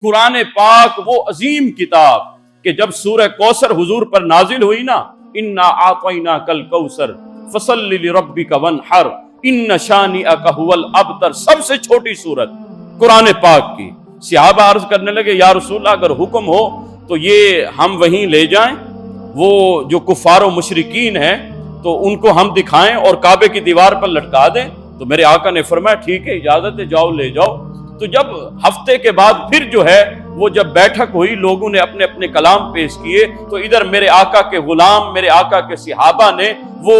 قرآن پاک وہ عظیم کتاب کہ جب سورہ کوثر حضور پر نازل ہوئی نا، انا اعطیناک الکوثر فصلی لربک وانحر ان شانئک ھو الابتر، سب سے چھوٹی سورت قرآن پاک کی۔ صحابہ عرض کرنے لگے یا رسول اللہ اگر حکم ہو تو یہ ہم وہیں لے جائیں، وہ جو کفار و مشرکین ہیں تو ان کو ہم دکھائیں اور کعبے کی دیوار پر لٹکا دیں؟ تو میرے آقا نے فرمایا ٹھیک ہے، اجازت ہے، جاؤ لے جاؤ۔ تو جب ہفتے کے بعد پھر جو ہے وہ جب بیٹھک ہوئی، لوگوں نے اپنے اپنے کلام پیش کیے، تو ادھر میرے آقا کے غلام، میرے آقا کے صحابہ نے وہ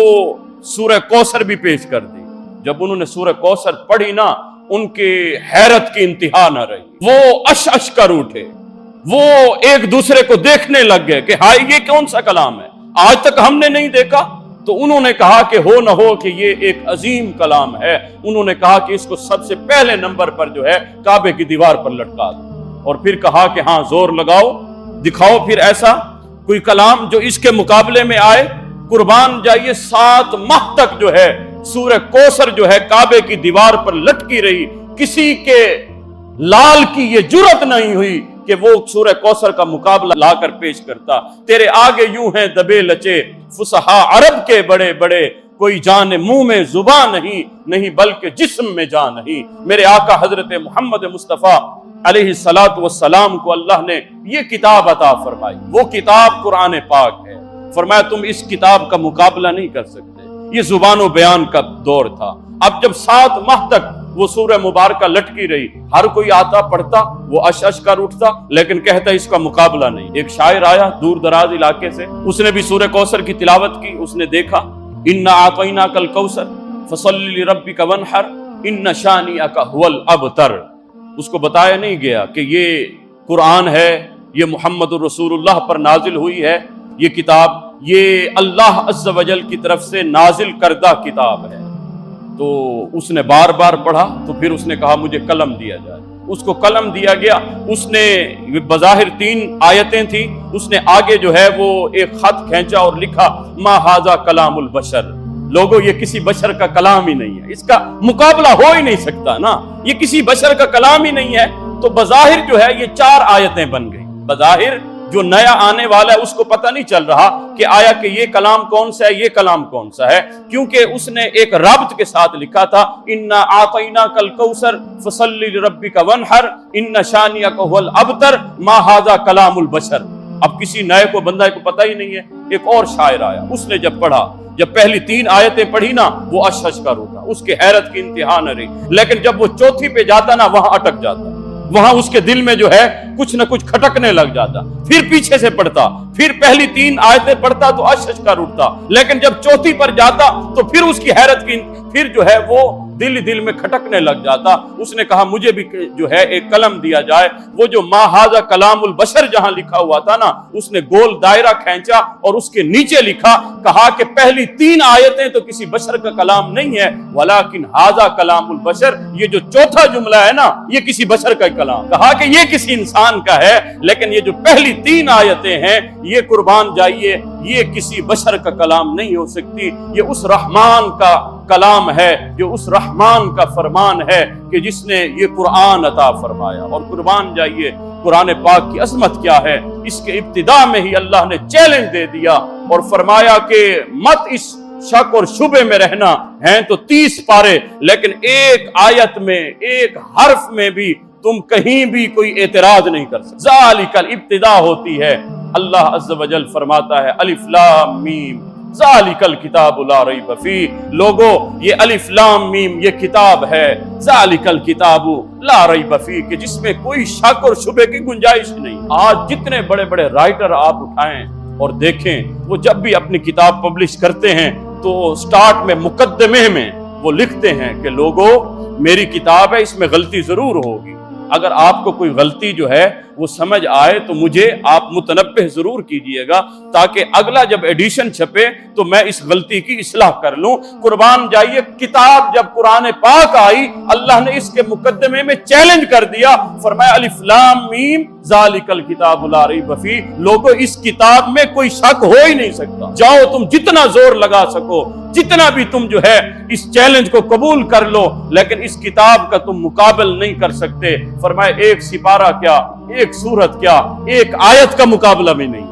سورہ کوثر بھی پیش کر دی۔ جب انہوں نے سورہ کوثر پڑھی نا، ان کے حیرت کی انتہا نہ رہی، وہ اش کر اٹھے، وہ ایک دوسرے کو دیکھنے لگ گئے کہ ہائے یہ کون سا کلام ہے، آج تک ہم نے نہیں دیکھا۔ تو انہوں نے کہا کہ ہو نہ ہو کہ یہ ایک عظیم کلام ہے، انہوں نے کہا کہ اس کو سب سے پہلے نمبر پر جو ہے کعبے کی دیوار پر لٹکا دو، اور پھر کہا کہ ہاں زور لگاؤ، دکھاؤ پھر ایسا کوئی کلام جو اس کے مقابلے میں آئے۔ قربان جائیے 7 ماہ تک جو ہے سورہ کوثر جو ہے کعبے کی دیوار پر لٹکی رہی، کسی کے لال کی یہ جرت نہیں ہوئی کہ وہ سورہ کوثر کا مقابلہ لا کر پیش کرتا۔ تیرے آگے یوں ہیں دبے لچے فصحا عرب کے بڑے بڑے، کوئی جان منہ میں زبان نہیں بلکہ جسم میں جان نہیں۔ میرے آقا حضرت محمد مصطفیٰ علیہ السلام کو اللہ نے یہ کتاب عطا فرمائی، وہ کتاب قرآن پاک ہے۔ فرمایا تم اس کتاب کا مقابلہ نہیں کر سکتے۔ یہ زبان و بیان کا دور تھا۔ اب جب 7 ماہ تک وہ سورہ مبارکہ لٹکی رہی، ہر کوئی آتا پڑھتا، وہ اش کر اٹھتا، لیکن کہتا اس کا مقابلہ نہیں۔ ایک شاعر آیا دور دراز علاقے سے، اس نے بھی سورہ کوثر کی تلاوت کی، اس نے دیکھا انا اعطیناک الکوثر فصلی لربک وانحر ان شانئک ھو الابتر۔ اس کو بتایا نہیں گیا کہ یہ قرآن ہے، یہ محمد الرسول اللہ پر نازل ہوئی ہے، یہ کتاب یہ اللہ عز و جل کی طرف سے نازل کردہ کتاب ہے۔ تو اس نے بار بار پڑھا، تو پھر اس نے کہا مجھے قلم دیا جائے۔ اس کو قلم دیا گیا، اس نے بظاہر 3 آیتیں تھیں، اس نے آگے جو ہے وہ ایک خط کھینچا اور لکھا ما ھذا کلام البشر۔ لوگو یہ کسی بشر کا کلام ہی نہیں ہے، اس کا مقابلہ ہو ہی نہیں سکتا نا، یہ کسی بشر کا کلام ہی نہیں ہے۔ تو بظاہر جو ہے یہ 4 آیتیں بن گئی۔ بظاہر جو نیا آنے والا ہے اس کو پتہ نہیں چل رہا کہ آیا کہ یہ کلام کون سا ہے، یہ کلام کون سا ہے، کیونکہ اس نے ایک رابط کے ساتھ لکھا تھا انا اعطیناک الکوثر فصلی لربک وانحر ان شانئک ھو الابتر ما ھذا کلام البشر۔ اب کسی نئے کو بندہ کو پتہ ہی نہیں ہے۔ ایک اور شاعر آیا، اس نے جب پڑھا، جب پہلی 3 آیتیں پڑھی نا، وہ اش کر اٹھا، اس کے حیرت کی انتہا نہ رہی، لیکن جب وہ چوتھی پہ جاتا نا وہاں اٹک جاتا، وہاں اس کے دل میں جو ہے کچھ نہ کچھ کھٹکنے لگ جاتا، پھر پیچھے سے پڑھتا، پھر پہلی 3 آیتیں پڑھتا تو اش کر اٹھتا، لیکن جب چوتھی پر جاتا تو پھر اس کی حیرت کی پھر جو ہے وہ دل میں کھٹکنے لگ جاتا۔ اس نے کہا مجھے بھی جو ہے ایک قلم دیا جائے۔ وہ جو ما ھذا کلام البشر جہاں لکھا ہوا تھا نا، اس نے گول دائرہ کھینچا اور اس کے نیچے لکھا، کہا کہ پہلی 3 آیتیں تو کسی بشر کا کلام نہیں ہے، ولیکن ھذا کلام البشر، یہ جو چوتھا جملہ ہے نا یہ کسی بشر کا کلام، کہا کہ یہ کسی انسان کا ہے، لیکن یہ جو پہلی 3 آیتیں ہیں یہ قربان جائیے یہ کسی بشر کا کلام نہیں ہو سکتی، یہ اس رحمان کا کلام ہے، جو اس رحمان کا فرمان ہے کہ جس نے یہ قرآن عطا فرمایا۔ اور قربان جائیے قرآن پاک کی عظمت کیا ہے، اس کے ابتدا میں ہی اللہ نے چیلنج دے دیا اور فرمایا کہ مت اس شک اور شبے میں رہنا، ہیں تو 30 پارے، لیکن ایک آیت میں ایک حرف میں بھی تم کہیں بھی کوئی اعتراض نہیں کر سکتے۔ ذالک الابتدا ہوتی ہے، اللہ عز و جل فرماتا ہے الف لام میم ذالک الکتاب لا ریب فیہ۔ لوگو یہ الف لام میم یہ کتاب ہے، ذالک الکتاب لا ریب فیہ، کہ جس میں کوئی شک اور شبے کی گنجائش نہیں۔ آج جتنے بڑے بڑے رائٹر آپ اٹھائیں اور دیکھیں، وہ جب بھی اپنی کتاب پبلش کرتے ہیں تو سٹارٹ میں مقدمے میں وہ لکھتے ہیں کہ لوگو میری کتاب ہے، اس میں غلطی ضرور ہوگی، اگر آپ کو کوئی غلطی جو ہے وہ سمجھ آئے تو مجھے آپ متنبہ ضرور کیجئے گا، تاکہ اگلا جب ایڈیشن چھپے تو میں اس غلطی کی اصلاح کر لوں۔ قربان جائیے، کتاب جب قرآن پاک آئی، اللہ نے اس کے مقدمے میں چیلنج کر دیا، فرمایا الف لام میم ذالک الکتاب لا ریب فیہ، لوگو اس کتاب میں کوئی شک ہو ہی نہیں سکتا، جاؤ تم جتنا زور لگا سکو، جتنا بھی تم جو ہے اس چیلنج کو قبول کر لو، لیکن اس کتاب کا تم مقابل نہیں کر سکتے۔ فرمایا ایک سپارہ کیا، ایک سورت کیا، ایک آیت کا مقابلہ بھی نہیں۔